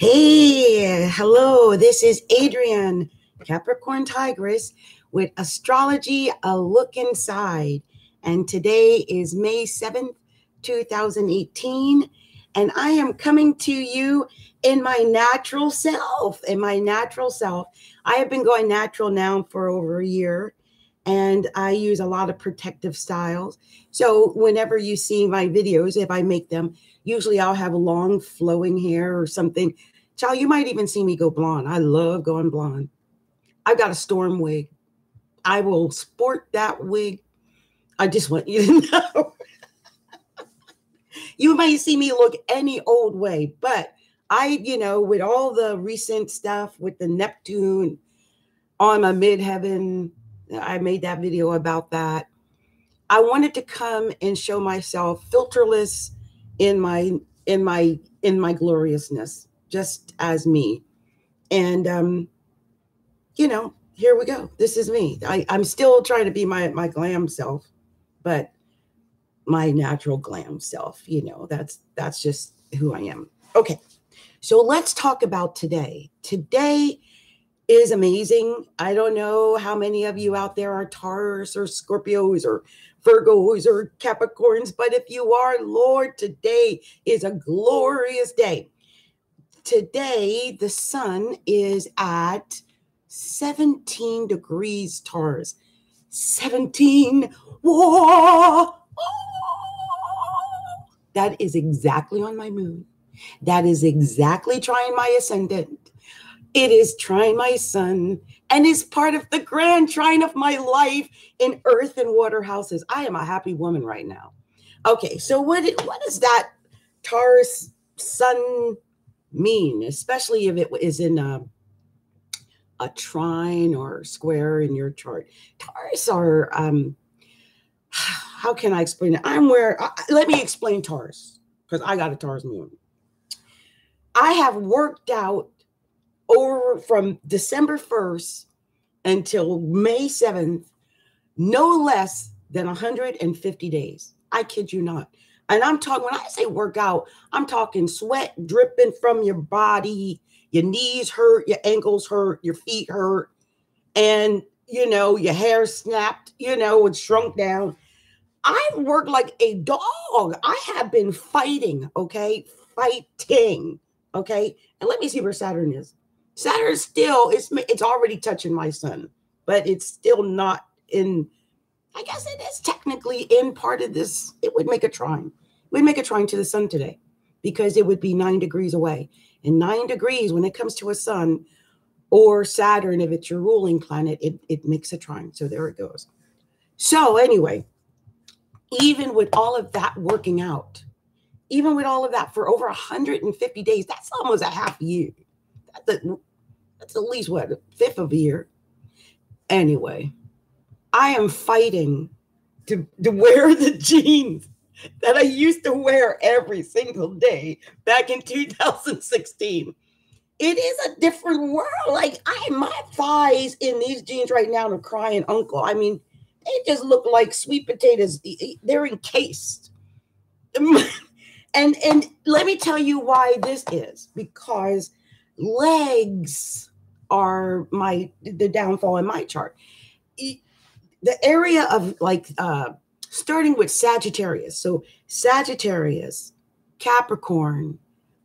Hey, hello, this is Adrienne, Capricorntigress, with Astrology, A Look Inside. And today is May 7th, 2018. And I am coming to you in my natural self. I have been going natural now for over a year. And I use a lot of protective styles. So whenever you see my videos, if I make them, usually I'll have long flowing hair or something. Child, you might even see me go blonde. I love going blonde. I've got a storm wig. I will sport that wig. I just want you to know. You might see me look any old way, but with all the recent stuff with the Neptune on my midheaven, I made that video about that. I wanted to come and show myself filterless in my gloriousness, just as me. And here we go. This is me. I'm still trying to be my glam self, but my natural glam self, that's just who I am. Okay. So let's talk about today. Today is amazing. I don't know how many of you out there are Taurus or Scorpios or Virgos or Capricorns, but if you are, Lord, today is a glorious day. Today, the sun is at 17 degrees Taurus. 17. Whoa! That is exactly on my moon. That is exactly trying my ascendant. It is trying my sun and is part of the grand trine of my life in earth and water houses. I am a happy woman right now. Okay, so what does that Taurus sun mean, especially if it is in a trine or square in your chart? Taurus are, how can I explain it? Let me explain Taurus, because I got a Taurus moon. I have worked out over from December 1st until May 7th, no less than 150 days. I kid you not. And I'm talking, when I say workout, I'm talking sweat dripping from your body. Your knees hurt, your ankles hurt, your feet hurt. And, your hair snapped, it shrunk down. I've worked like a dog. I have been fighting, okay? Fighting, okay? And let me see where Saturn is. Saturn still, it's already touching my sun, but it's still not in, I guess it is technically in part of this. It would make a trine. We'd make a trine to the sun today because it would be 9 degrees away. And 9 degrees, when it comes to a sun or Saturn, if it's your ruling planet, it makes a trine. So there it goes. So anyway, even with all of that working out, even with all of that for over 150 days, that's almost a half year. That's at least a fifth of a year. Anyway, I am fighting to wear the jeans that I used to wear every single day back in 2016. It is a different world. Like my thighs in these jeans right now are crying uncle. I mean, they just look like sweet potatoes. They're encased. And let me tell you why this is, because legs are the downfall in my chart. The area of starting with Sagittarius. So Sagittarius, Capricorn,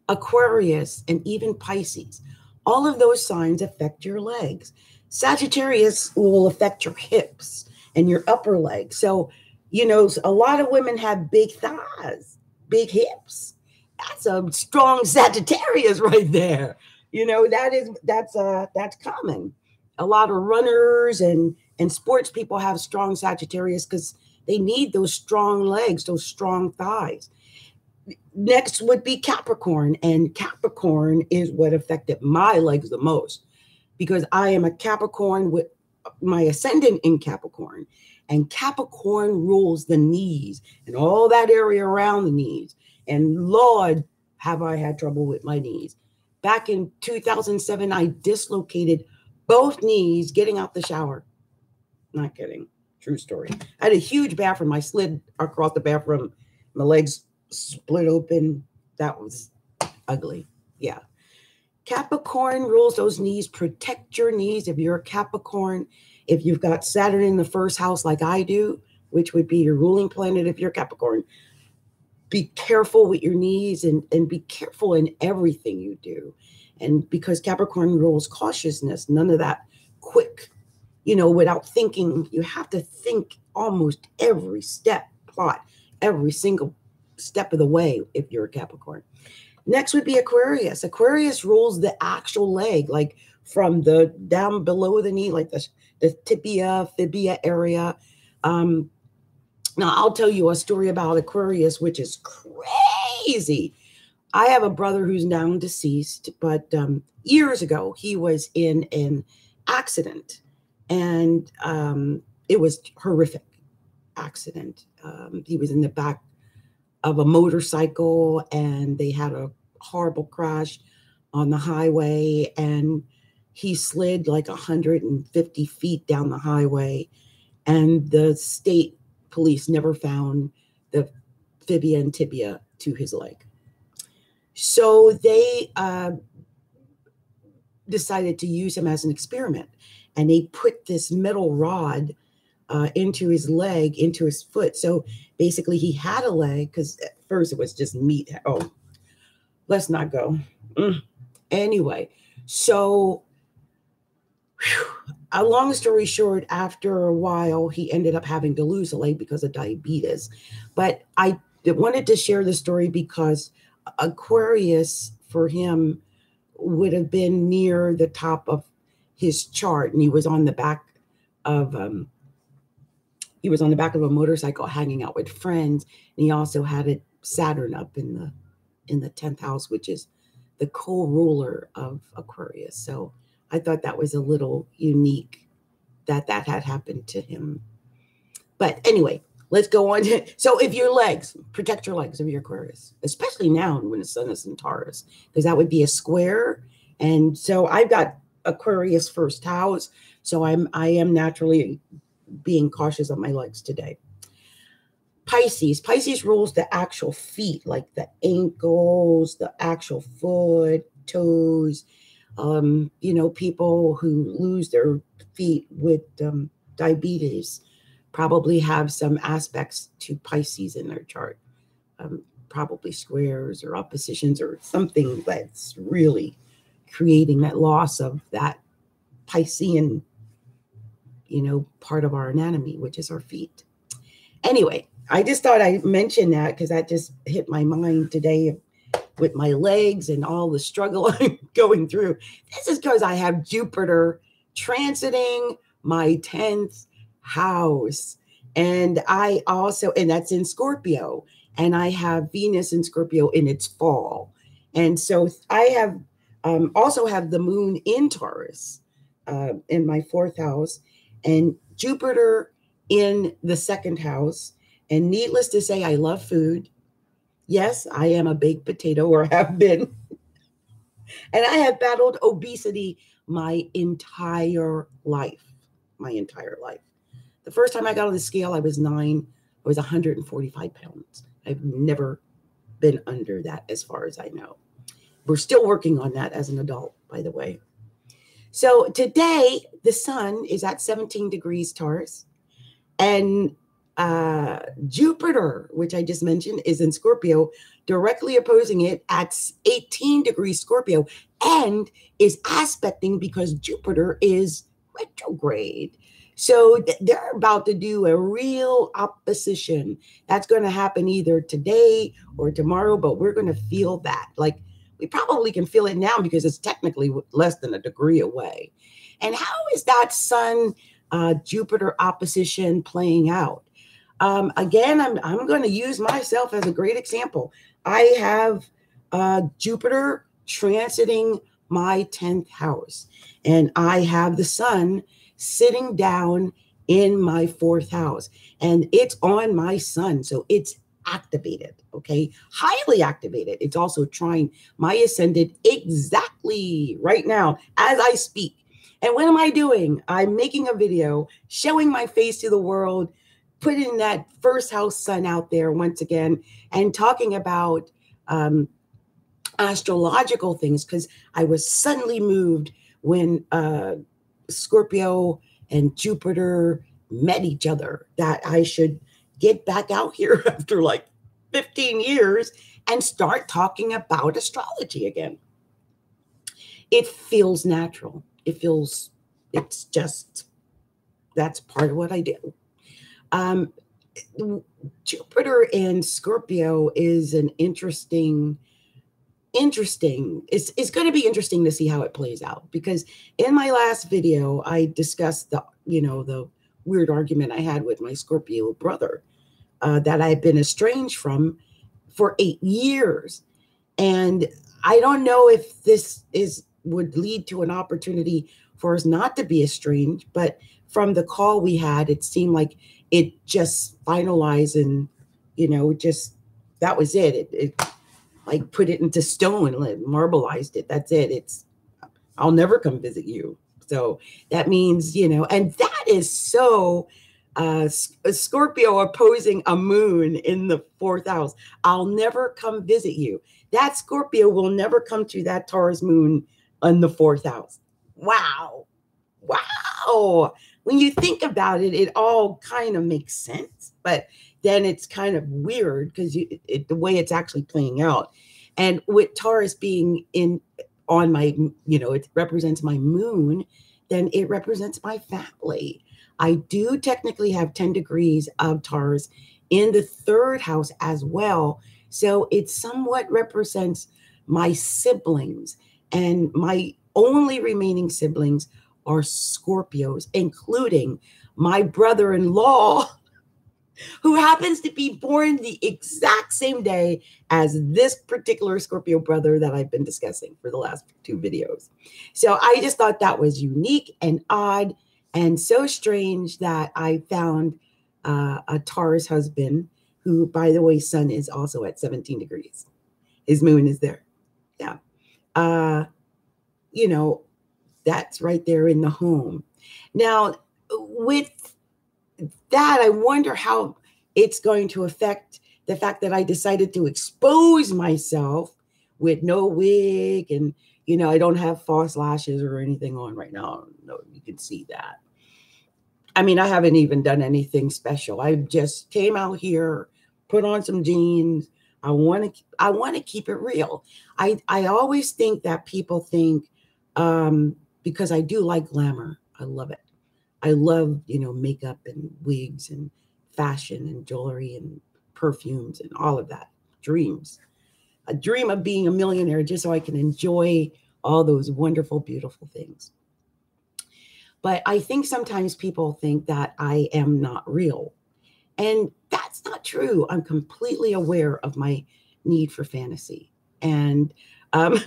Aquarius, and even Pisces. All of those signs affect your legs. Sagittarius will affect your hips and your upper legs. So, a lot of women have big thighs, big hips. That's a strong Sagittarius right there. That's common. A lot of runners and sports people have strong Sagittarius because they need those strong legs, those strong thighs. Next would be Capricorn, and Capricorn is what affected my legs the most because I am a Capricorn with my ascendant in Capricorn, and Capricorn rules the knees and all that area around the knees. And Lord, have I had trouble with my knees. Back in 2007, I dislocated both knees getting out the shower. Not kidding. True story. I had a huge bathroom. I slid across the bathroom. My legs split open. That was ugly. Yeah. Capricorn rules those knees. Protect your knees if you're a Capricorn. If you've got Saturn in the first house like I do, which would be your ruling planet if you're Capricorn, be careful with your knees and be careful in everything you do. And because Capricorn rules cautiousness, none of that quick, without thinking. You have to think almost every step, plot every single step of the way if you're a Capricorn. Next would be Aquarius. Aquarius rules the actual leg, like from the down below the knee, like the tibia, fibia area. Now, I'll tell you a story about Aquarius, which is crazy. I have a brother who's now deceased, but years ago, he was in an accident, and it was horrific accident. He was in the back of a motorcycle, and they had a horrible crash on the highway, and he slid like 150 feet down the highway, and the state police never found the fibia and tibia to his leg. So they decided to use him as an experiment, and they put this metal rod into his leg, into his foot. So basically he had a leg, because at first it was just meat. Oh, let's not go. Anyway, so a long story short, after a while, he ended up having to lose a leg because of diabetes. But I wanted to share the story because Aquarius, for him, would have been near the top of his chart, and he was on the back of a motorcycle hanging out with friends, and he also had a Saturn up in the 10th house, which is the co-ruler of Aquarius. So I thought that was a little unique that had happened to him. But anyway, let's go on. So if your legs, protect your legs if you're Aquarius, especially now when the sun is in Taurus, because that would be a square. And so I've got Aquarius first house, so I am naturally being cautious of my legs today. Pisces rules the actual feet, like the ankles, the actual foot, toes. People who lose their feet with diabetes probably have some aspects to Pisces in their chart, probably squares or oppositions or something that's really creating that loss of that Piscean, part of our anatomy, which is our feet. Anyway, I just thought I'd mention that because that just hit my mind today with my legs and all the struggle I'm going through. This is because I have Jupiter transiting my 10th house. And and that's in Scorpio. And I have Venus in Scorpio in its fall. And so I have also have the moon in Taurus in my 4th house, and Jupiter in the 2nd house. And needless to say, I love food. Yes, I am a baked potato, or have been. And I have battled obesity my entire life. The first time I got on the scale, I was 9. I was 145 pounds. I've never been under that as far as I know. We're still working on that as an adult, by the way. So today, the sun is at 17 degrees Taurus, and Jupiter, which I just mentioned, is in Scorpio, directly opposing it at 18 degrees Scorpio, and is aspecting because Jupiter is retrograde. So they're about to do a real opposition. That's going to happen either today or tomorrow, but we're going to feel that. Like, we probably can feel it now because it's technically less than a degree away. And how is that Sun Jupiter opposition playing out? Again, I'm going to use myself as a great example. I have Jupiter transiting my 10th house, and I have the sun sitting down in my 4th house, and it's on my sun. So it's activated, okay? Highly activated. It's also trying my ascendant exactly right now as I speak. And what am I doing? I'm making a video showing my face to the world, putting that 1st house sun out there once again, and talking about astrological things, because I was suddenly moved when Scorpio and Jupiter met each other, that I should get back out here after like 15 years and start talking about astrology again. It feels natural. It's just, that's part of what I do. Jupiter and Scorpio is an interesting, it's going to be interesting to see how it plays out, because in my last video, I discussed the weird argument I had with my Scorpio brother that I've been estranged from for 8 years. And I don't know if this would lead to an opportunity for us not to be estranged, but from the call we had, it seemed like it just finalized, and just that was it. It like put it into stone, like marbleized it. That's it. I'll never come visit you. So that means, and that is so Scorpio opposing a moon in the 4th house. I'll never come visit you. That Scorpio will never come to that Taurus moon in the 4th house. Wow. Wow. When you think about it, it all kind of makes sense, but then it's kind of weird because the way it's actually playing out. And with Taurus being on my, it represents my moon, then it represents my family. I do technically have 10 degrees of Taurus in the 3rd house as well. So it somewhat represents my siblings, and my only remaining siblings are Scorpios, including my brother-in-law, who happens to be born the exact same day as this particular Scorpio brother that I've been discussing for the last 2 videos. So I just thought that was unique and odd and so strange that I found a Taurus husband who, by the way, sun is also at 17 degrees. His moon is there. Yeah. That's right there in the home. Now, with that, I wonder how it's going to affect the fact that I decided to expose myself with no wig, and I don't have false lashes or anything on right now. No, you can see that. I mean, I haven't even done anything special. I just came out here, put on some jeans. I want to keep it real. I always think that people think, because I do like glamour. I love it. I love, makeup and wigs and fashion and jewelry and perfumes and all of that. Dreams. A dream of being a millionaire just so I can enjoy all those wonderful, beautiful things. But I think sometimes people think that I am not real. And that's not true. I'm completely aware of my need for fantasy. And I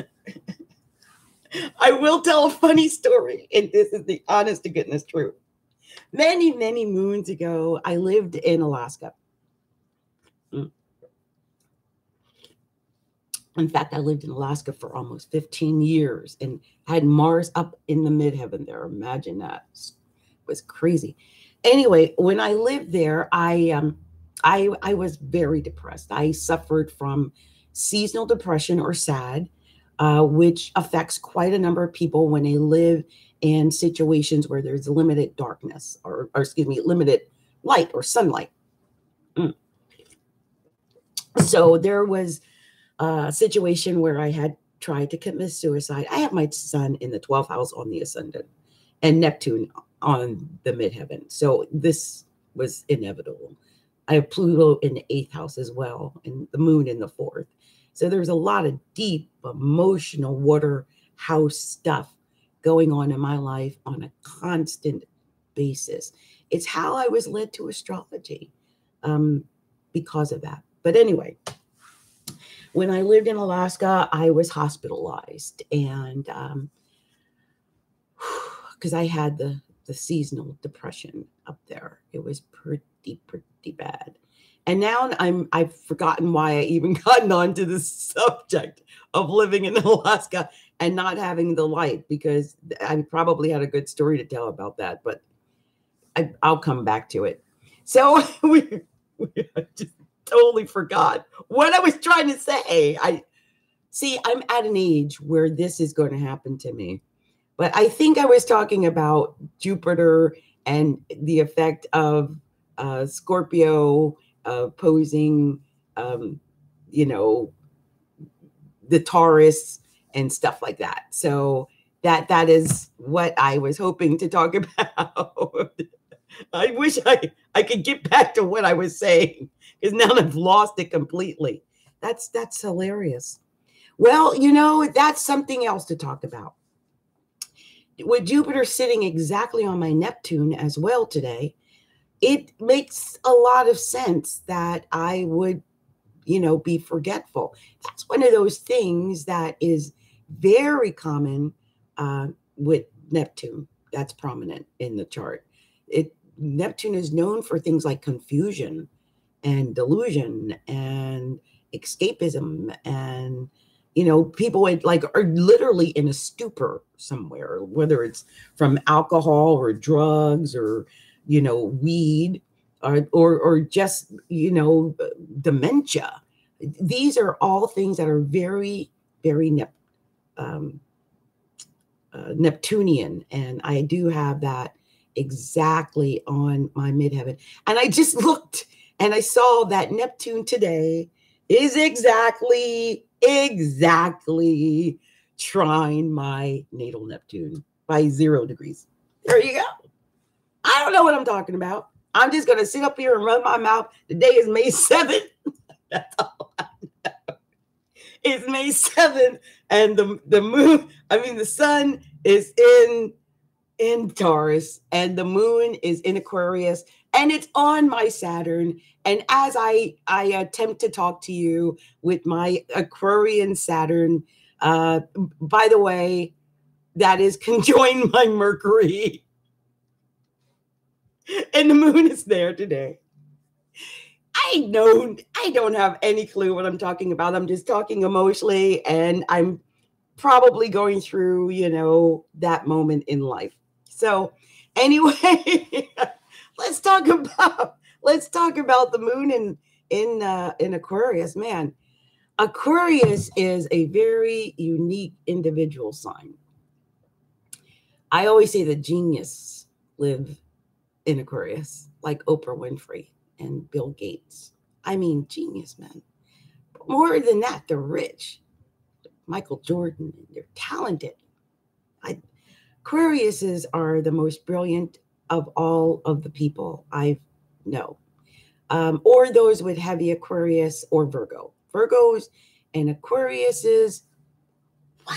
will tell a funny story, and this is the honest to goodness truth. Many, many moons ago, I lived in Alaska. In fact, I lived in Alaska for almost 15 years and had Mars up in the midheaven there. Imagine that. It was crazy. Anyway, when I lived there, I was very depressed. I suffered from seasonal depression, or SAD, which affects quite a number of people when they live in situations where there's limited darkness, or limited light or sunlight. So there was a situation where I had tried to commit suicide. I have my sun in the 12th house on the ascendant and Neptune on the midheaven. So this was inevitable. I have Pluto in the 8th house as well, and the moon in the 4th. So there's a lot of deep emotional water house stuff going on in my life on a constant basis. It's how I was led to astrology because of that. But anyway, when I lived in Alaska, I was hospitalized, and because I had the seasonal depression up there. It was pretty bad. And now I've forgotten why I even gotten onto this subject of living in Alaska and not having the light, because I probably had a good story to tell about that, but I'll come back to it. So we just totally forgot what I was trying to say. See, I'm at an age where this is going to happen to me. But I think I was talking about Jupiter and the effect of Scorpio posing, you know, the Taurus and stuff like that. So that is what I was hoping to talk about. I wish I could get back to what I was saying, because now I've lost it completely. That's hilarious. Well, you know, that's something else to talk about. With Jupiter sitting exactly on my Neptune as well today, it makes a lot of sense that I would, you know, be forgetful. That's one of those things that is very common with Neptune. That's prominent in the chart. Neptune is known for things like confusion and delusion and escapism, and you know, people would like are literally in a stupor somewhere, whether it's from alcohol or drugs or, you know, weed or just, you know, dementia. These are all things that are very, very Neptunian, and I do have that exactly on my midheaven. And I just looked and I saw that Neptune today is exactly trine my natal Neptune by 0 degrees. There you go. I don't know what I'm talking about. I'm just going to sit up here and run my mouth. The day is May 7th. That's all I know. It's May 7th, and the moon, I mean, the sun is in Taurus, and the moon is in Aquarius, and it's on my Saturn. And as I attempt to talk to you with my Aquarian Saturn, by the way, that is conjoined my Mercury, and the moon is there today. I don't have any clue what I'm talking about. I'm just talking emotionally, and I'm probably going through, you know, that moment in life. So anyway, let's talk about the moon in Aquarius. Man, Aquarius is a very unique individual sign. I always say that genius live in Aquarius, like Oprah Winfrey and Bill Gates. I mean, genius men. But more than that, they're rich. Michael Jordan, they're talented. Aquariuses are the most brilliant of all of the people I know, or those with heavy Aquarius or Virgo. Virgos and Aquariuses, wow.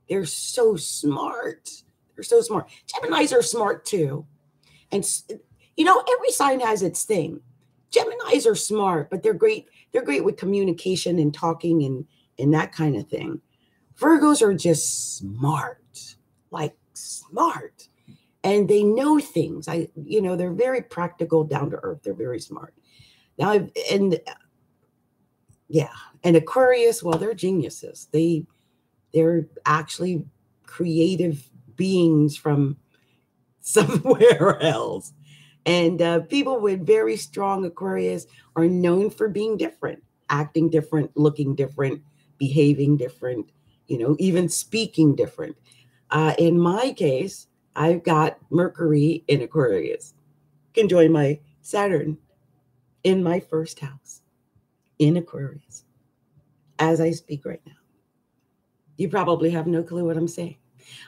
They're so smart. They're so smart. Geminis are smart too. And, you know, every sign has its thing. Geminis are smart, but they're great. They're great with communication and talking and that kind of thing. Virgos are just smart, like smart. And they know things. They're very practical, down to earth. They're very smart. Now, and Aquarius, well, they're geniuses. They're actually creative beings from somewhere else. And people with very strong Aquarius are known for being different, acting different, looking different, behaving different, you know, even speaking different. In my case, I've got Mercury in Aquarius. You can join my Saturn in my first house in Aquarius as I speak right now. You probably have no clue what I'm saying.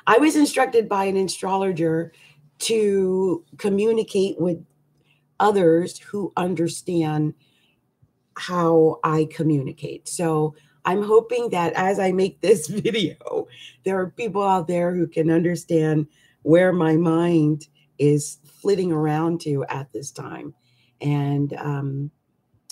I was instructed by an astrologer to communicate with others who understand how I communicate. So I'm hoping that as I make this video, there are people out there who can understand where my mind is flitting around to at this time, and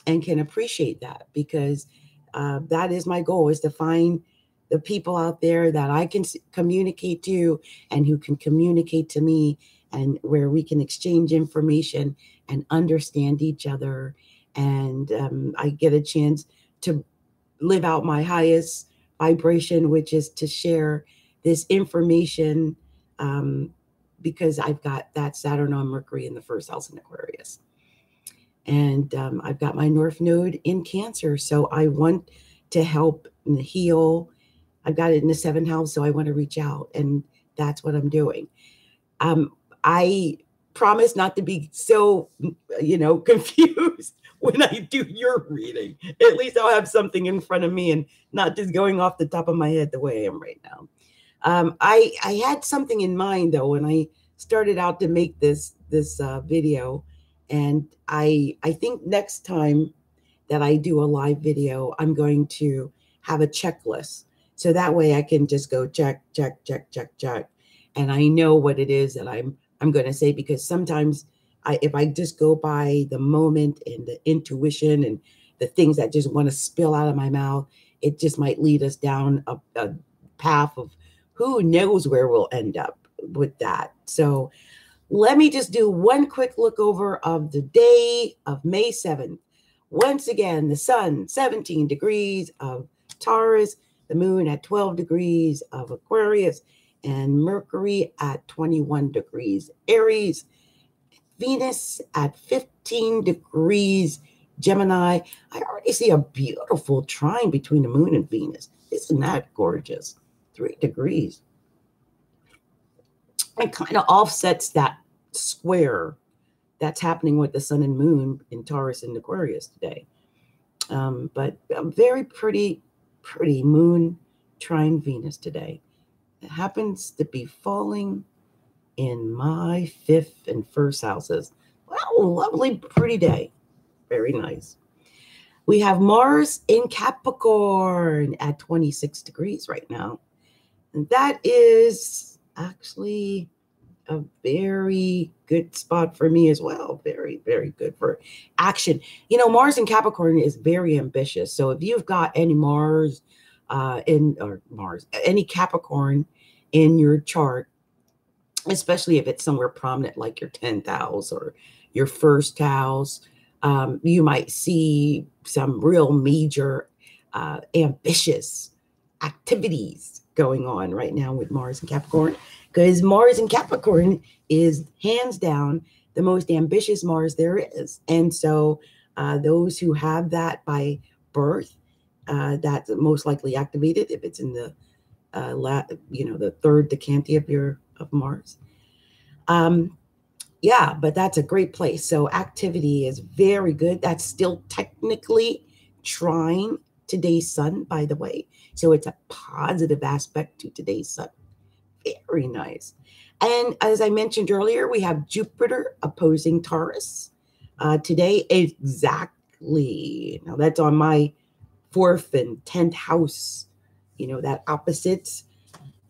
can appreciate that, because that is my goal, is to find the people out there that I can communicate to and who can communicate to me, and where we can exchange information and understand each other. And I get a chance to live out my highest vibration, which is to share this information, because I've got that Saturn on Mercury in the first house in Aquarius. And I've got my North Node in Cancer. So I want to help and heal. I've got it in the 7th house, so I want to reach out, and that's what I'm doing. I promise not to be so, confused when I do your reading. At least I'll have something in front of me and not just going off the top of my head the way I am right now. I had something in mind, though, when I started out to make this video, and I think next time that I do a live video, I'm going to have a checklist. So that way I can just go check, check, check, check, check. And I know what it is that I'm going to say, because sometimes if I just go by the moment and the intuition and the things that just want to spill out of my mouth, it just might lead us down a path of who knows where we'll end up with that. So let me just do one quick look over of the day of May 7th. Once again, the sun, 17 degrees of Taurus, the moon at 12 degrees of Aquarius, and Mercury at 21 degrees Aries, Venus at 15 degrees Gemini. I already see a beautiful trine between the moon and Venus. Isn't that gorgeous? 3 degrees. It kind of offsets that square that's happening with the sun and moon in Taurus and Aquarius today. But a very pretty moon trine Venus today. It happens to be falling in my 5th and 1st houses. Well, lovely, pretty day. Very nice. We have Mars in Capricorn at 26 degrees right now. And that is actually a very good spot for me as well. Very, very good for action. Mars in Capricorn is very ambitious. So if you've got any any Capricorn in your chart, especially if it's somewhere prominent like your 10th house or your 1st house, you might see some real major ambitious activities going on right now with Mars in Capricorn, because Mars in Capricorn is hands down the most ambitious Mars there is. And so those who have that by birth, that's most likely activated if it's in the the 3rd decanty of Mars. Yeah, but that's a great place. So activity is very good. That's still technically trine today's sun, by the way. So it's a positive aspect to today's sun. Very nice. And as I mentioned earlier, we have Jupiter opposing Taurus today. Exactly. Now that's on my 4th and 10th house, that opposites.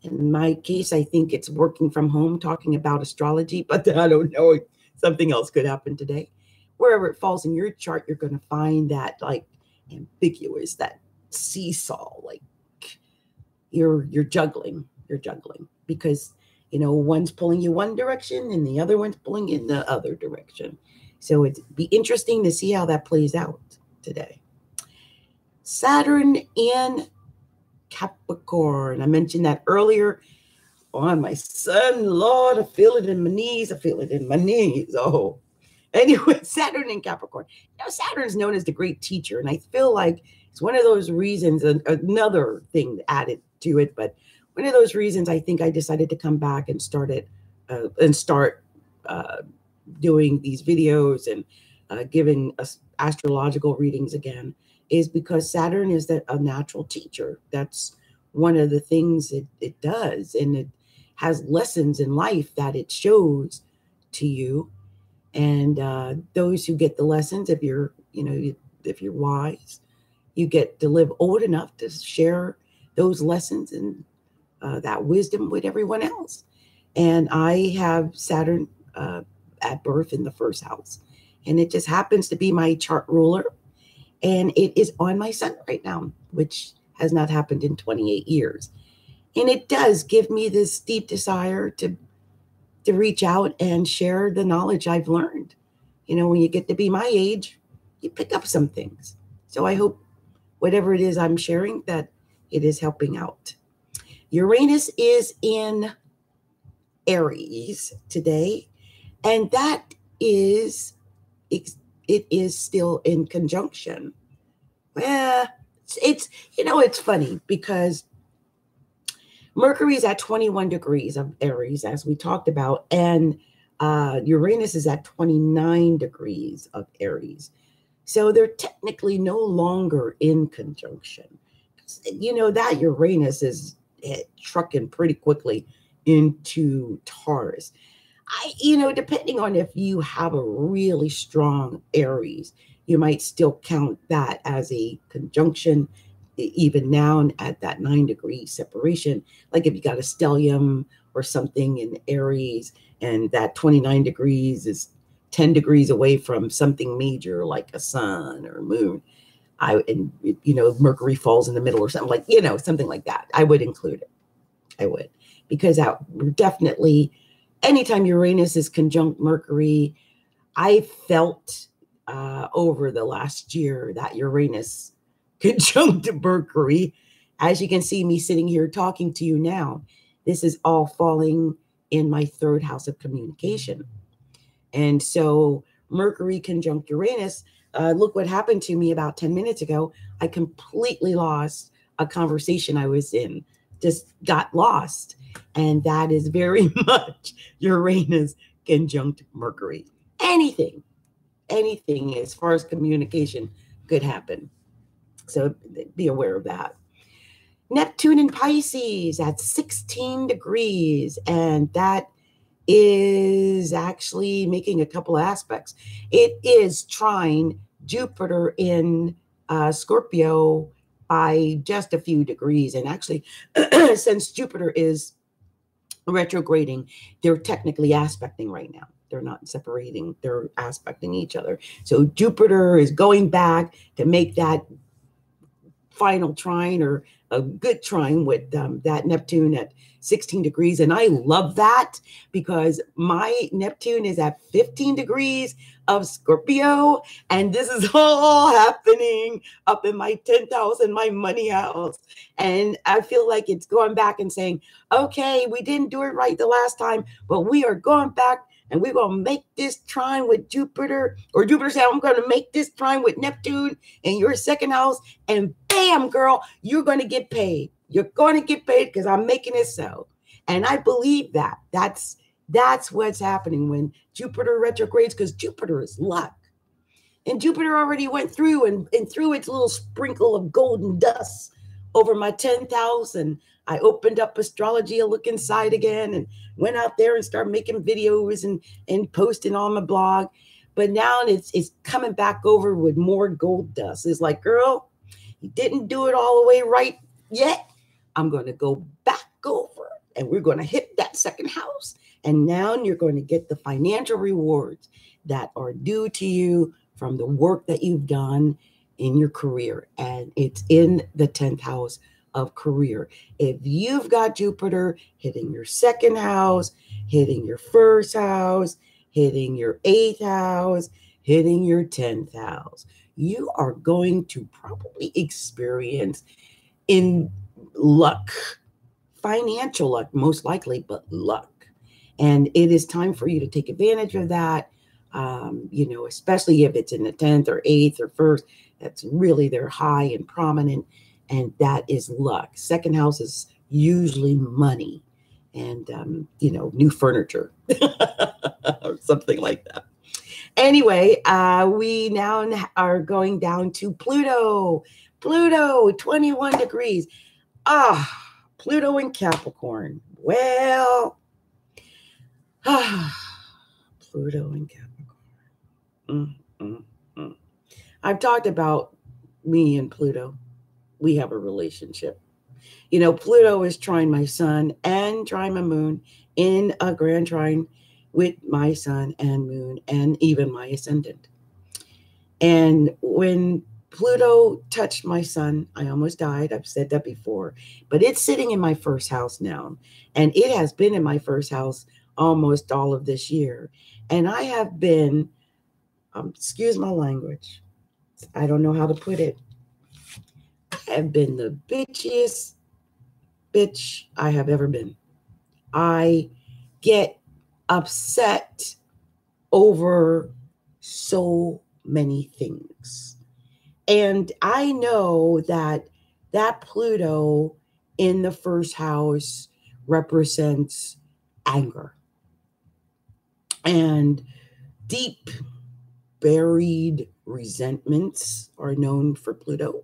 In my case, I think it's working from home, talking about astrology, but I don't know. Something else could happen today. Wherever it falls in your chart, you're going to find that ambiguous, that seesaw, you're juggling. You're juggling because, one's pulling you one direction and the other one's pulling in the other direction. So it'd be interesting to see how that plays out today. Saturn in Capricorn. I mentioned that earlier on my son. Lord, I feel it in my knees. Oh, anyway, Saturn in Capricorn. Saturn is known as the great teacher, and I feel like it's one of those reasons, another thing added to it, but one of those reasons I think I decided to come back and start doing these videos and giving us astrological readings again, is because Saturn is a natural teacher. That's one of the things it does. And it has lessons in life that it shows to you. And those who get the lessons, if you're wise, you get to live old enough to share those lessons and that wisdom with everyone else. And I have Saturn at birth in the 1st house. And it just happens to be my chart ruler. And it is on my sun right now, which has not happened in 28 years. And it does give me this deep desire to reach out and share the knowledge I've learned. When you get to be my age, you pick up some things. So I hope whatever it is I'm sharing, that it is helping out. Uranus is in Aries today, and that is it is still in conjunction. Well, It's it's funny because Mercury is at 21 degrees of Aries, as we talked about, and Uranus is at 29 degrees of Aries. So they're technically no longer in conjunction. That Uranus is trucking pretty quickly into Taurus. Depending on if you have a really strong Aries, you might still count that as a conjunction, even now at that 9-degree separation. Like if you got a stellium or something in Aries, and that 29 degrees is 10 degrees away from something major like a sun or moon, Mercury falls in the middle or something something like that, I would include it. I would, because that definitely, anytime Uranus is conjunct Mercury, I felt over the last year that Uranus conjunct Mercury, as you can see me sitting here talking to you now, this is all falling in my third house of communication. And so Mercury conjunct Uranus, look what happened to me about 10 minutes ago. I completely lost a conversation I was in, just got lost. And that is very much Uranus conjunct Mercury. Anything as far as communication could happen. So be aware of that. Neptune in Pisces at 16 degrees. And that is actually making a couple of aspects. It is trine Jupiter in Scorpio by just a few degrees. And actually, since Jupiter is retrograding, they're technically aspecting right now. They're not separating, they're aspecting each other. So Jupiter is going back to make that final trine, or a good trine, with that Neptune at 16 degrees. And I love that because my Neptune is at 15 degrees of Scorpio. And this is all happening up in my 10th house and my money house. And I feel like it's going back and saying, okay, we didn't do it right the last time, but we are going back and we're going to make this trine with Jupiter, or Jupiter said, I'm going to make this trine with Neptune in your second house. And bam, girl, you're going to get paid. You're going to get paid because I'm making it so. And I believe that. That's what's happening when Jupiter retrogrades, because Jupiter is luck. And Jupiter already went through and threw its little sprinkle of golden dust over my 10th house. And I opened up Astrology, a look inside again, and went out there and started making videos and posting on my blog. But now it's coming back over with more gold dust. It's like, girl, you didn't do it all the way right yet. I'm going to go back over and we're going to hit that second house. And now you're going to get the financial rewards that are due to you from the work that you've done in your career. And it's in the 10th house of career. If you've got Jupiter hitting your second house, hitting your first house, hitting your 8th house, hitting your 10th house, you are going to probably experience in luck, financial luck, most likely, but luck. And it is time for you to take advantage of that. Especially if it's in the 10th or 8th or 1st, that's really, they're high and prominent. And that is luck. Second house is usually money and, new furniture or something like that. Anyway, we now are going down to Pluto. Pluto, 21 degrees. Pluto in Capricorn. Well, Pluto in Capricorn. I've talked about me and Pluto. We have a relationship. Pluto is trine my sun and trine my moon in a grand trine with my sun and moon and even my ascendant. And when Pluto touched my sun, I almost died. I've said that before, but it's sitting in my first house now. And it has been in my first house almost all of this year. And I have been, excuse my language, I don't know how to put it, I have been the bitchiest bitch I have ever been. I get upset over so many things. And I know that that Pluto in the first house represents anger and deep buried resentments are known for Pluto.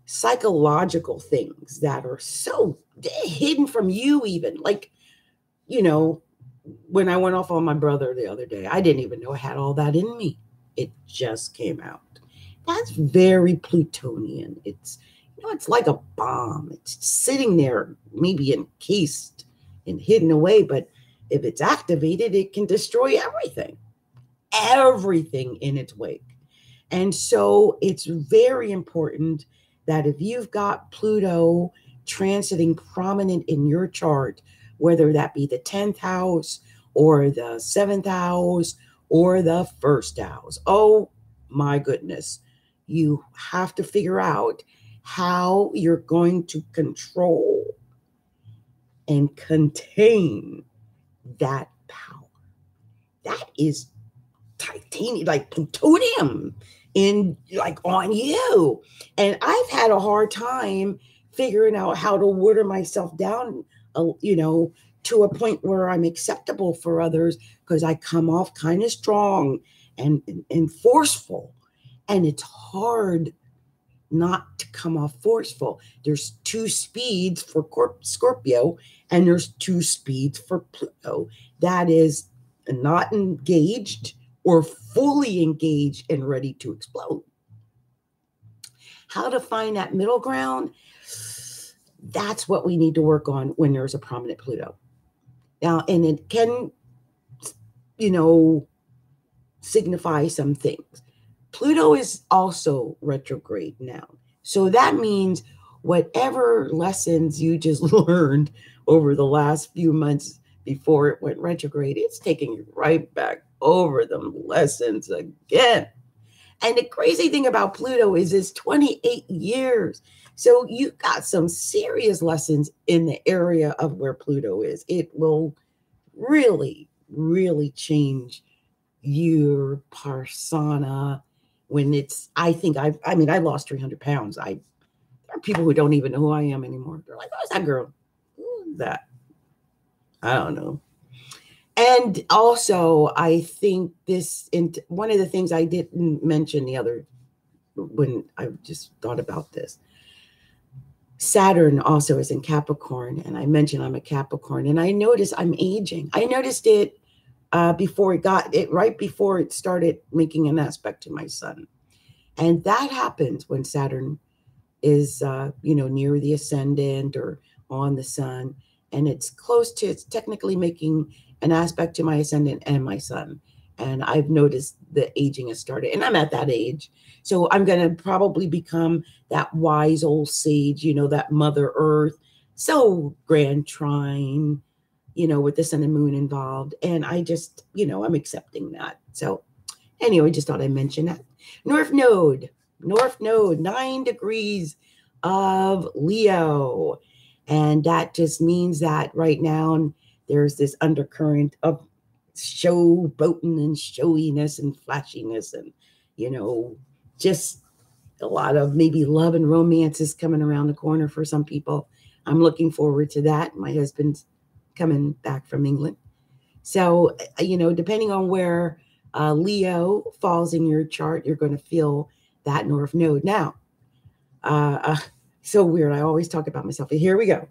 Psychological things that are so hidden from you, even like, you know, when I went off on my brother the other day, I didn't even know I had all that in me. It just came out. That's very Plutonian. It's, you know, it's like a bomb. It's sitting there, maybe encased and hidden away, but if it's activated, it can destroy everything in its wake. And so it's very important that if you've got Pluto transiting prominent in your chart, whether that be the 10th house or the 7th house or the first house, oh my goodness, you have to figure out how you're going to control and contain that power. That is titanium, like plutonium in like on you. And I've had a hard time figuring out how to water myself down, you know, to a point where I'm acceptable for others, because I come off kind of strong and forceful. And it's hard not to come off forceful. There's two speeds for Scorpio, and there's two speeds for Pluto. That is not engaged or fully engaged and ready to explode. How to find that middle ground? That's what we need to work on when there's a prominent Pluto. Now, and it can, you know, signify some things. Pluto is also retrograde now. So that means whatever lessons you just learned over the last few months before it went retrograde, it's taking you right back over them lessons again. And the crazy thing about Pluto is it's 28 years. So you got some serious lessons in the area of where Pluto is. It will really, really change your persona when it's, I lost 300 pounds. There are people who don't even know who I am anymore. They're like, oh, it's that girl. Who's that? I don't know. And also, I think one of the things I didn't mention when I just thought about this, Saturn also is in Capricorn, and I mentioned I'm a Capricorn, and I noticed I'm aging. I noticed it right before it started making an aspect to my sun. And that happens when Saturn is, near the ascendant or on the sun, and it's technically making an aspect to my ascendant and my sun. And I've noticed the aging has started, and I'm at that age. So I'm going to probably become that wise old sage, that Mother Earth, so grand trine, with the sun and moon involved. And I just, I'm accepting that. So anyway, just thought I'd mention that. North Node, 9 degrees of Leo. And that just means that right now there's this undercurrent of showboating and showiness and flashiness and, just a lot of maybe love and romance is coming around the corner for some people. I'm looking forward to that. My husband's coming back from England. So, depending on where Leo falls in your chart, you're going to feel that North Node. Now, so weird. I always talk about myself. Here we go.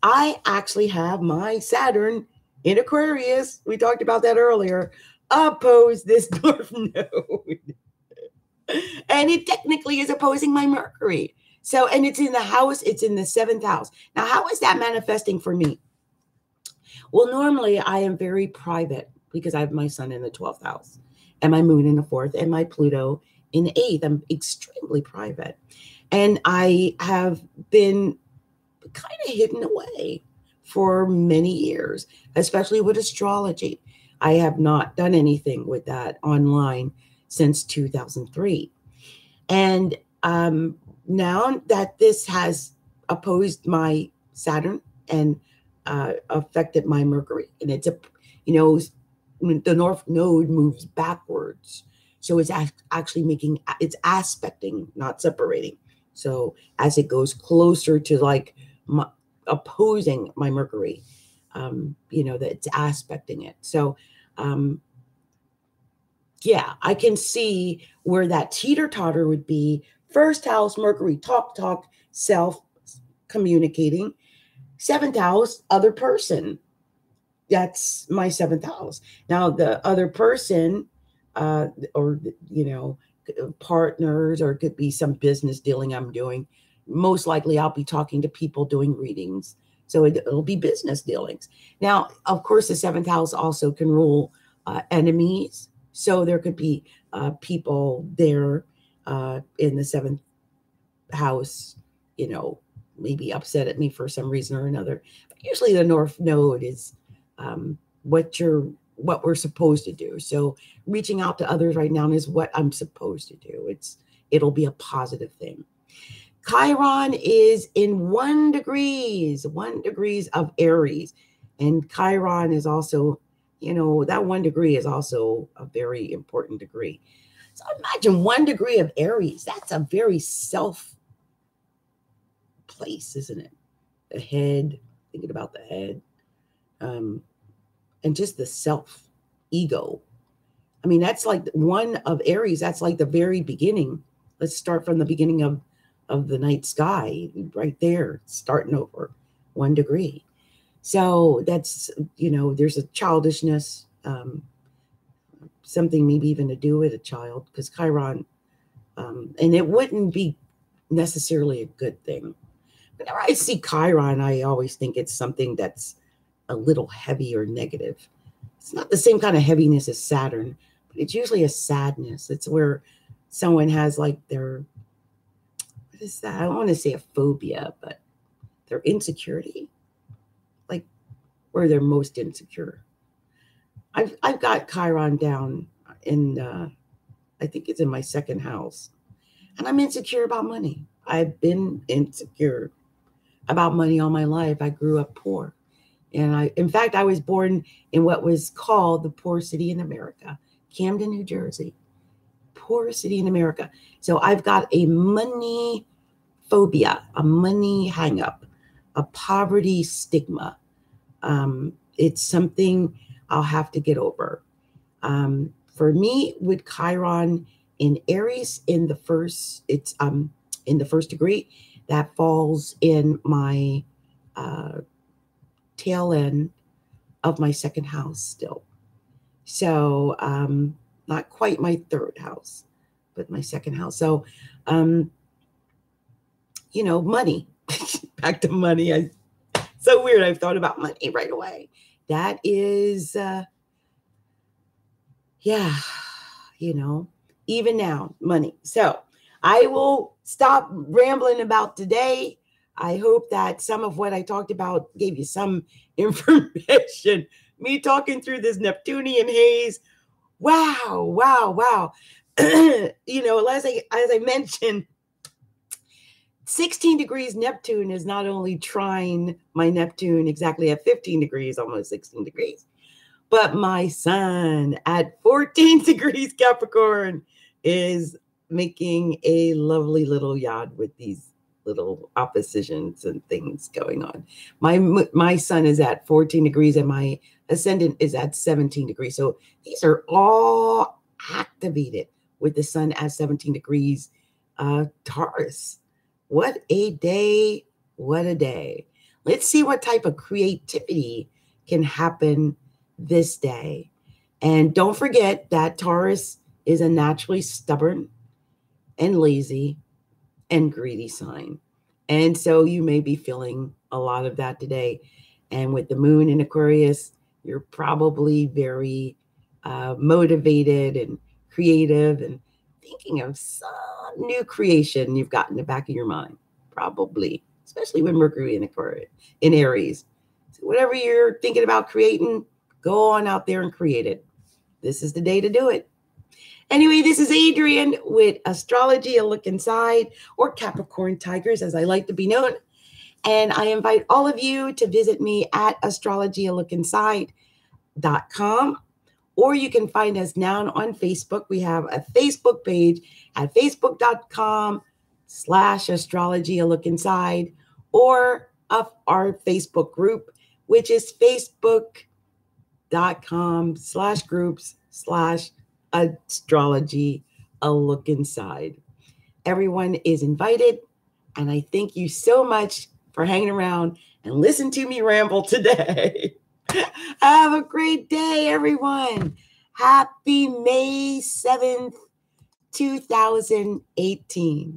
I actually have my Saturn in Aquarius. We talked about that earlier. Oppose this North Node. And it technically is opposing my Mercury. So, and it's in the house, it's in the 7th house. Now, how is that manifesting for me? Well, normally I am very private because I have my sun in the 12th house and my moon in the 4th and my Pluto in the 8th. I'm extremely private. And I have been kind of hidden away for many years, especially with astrology. I have not done anything with that online since 2003. And now that this has opposed my Saturn and affected my Mercury, and it's the North Node moves backwards. So it's actually it's aspecting, not separating. So as it goes closer to like opposing my Mercury, that it's aspecting it. So, yeah, I can see where that teeter-totter would be. First house, Mercury, talk, self, communicating. Seventh house, other person. That's my seventh house. Now, the other person, or, partners, or it could be some business dealing I'm doing. Most likely, I'll be talking to people doing readings. So it'll be business dealings. Now, of course, the seventh house also can rule enemies. So there could be people there in the seventh house, maybe upset at me for some reason or another. But usually the North Node is what we're supposed to do. So reaching out to others right now is what I'm supposed to do. It'll be a positive thing. Chiron is in 1 degree of Aries. And Chiron is also, that 1 degree is also a very important degree. So imagine 1 degree of Aries. That's a very self place, isn't it? The head, thinking about the head, and just the self ego. I mean, that's like 1 of Aries. That's like the very beginning. Let's start from the beginning of the night sky, right there, starting over 1 degree. So that's, there's a childishness, something maybe even to do with a child, because Chiron, and it wouldn't be necessarily a good thing. Whenever I see Chiron, I always think it's something that's a little heavy or negative. It's not the same kind of heaviness as Saturn, but it's usually a sadness. It's where someone has like what is that? I don't want to say a phobia, but their insecurity, like where they're most insecure. I've got Chiron down in, I think it's in my 2nd house, and I'm insecure about money. I've been insecure about money all my life. I grew up poor. And in fact, I was born in what was called the poor city in America, Camden, New Jersey. Poor city in America. So I've got a money phobia, a money hangup, a poverty stigma. It's something I'll have to get over. For me, with Chiron in Aries in the first, it's in the 1st degree, that falls in my tail end of my 2nd house still. So not quite my 3rd house, but my 2nd house. So, money, back to money. So weird. I've thought about money right away. That is, even now, money. So I will stop rambling about today. I hope that some of what I talked about gave you some information. Me talking through this Neptunian haze. Wow. As I mentioned, 16 degrees Neptune is not only trine my Neptune exactly at 15 degrees, almost 16 degrees, but my sun at 14 degrees Capricorn is making a lovely little yod with these little oppositions and things going on. My sun is at 14 degrees and my ascendant is at 17 degrees. So these are all activated with the sun at 17 degrees Taurus. What a day. What a day. Let's see what type of creativity can happen this day. And don't forget that Taurus is a naturally stubborn and lazy and greedy sign. And so you may be feeling a lot of that today. And with the moon in Aquarius, you're probably very motivated and creative and thinking of some new creation you've got in the back of your mind, probably, especially with Mercury in Aquarius, in Aries. So whatever you're thinking about creating, go on out there and create it. This is the day to do it. Anyway, this is Adrienne with Astrology, a look inside, or Capricorntigress, as I like to be known. And I invite all of you to visit me at astrologyalookinside.com, or you can find us now on Facebook. We have a Facebook page at facebook.com/astrology, a look inside, or of our Facebook group, which is facebook.com/groups/astrology, a look inside. Everyone is invited, and I thank you so much for hanging around and listen to me ramble today. Have a great day, everyone. Happy May 7th, 2018.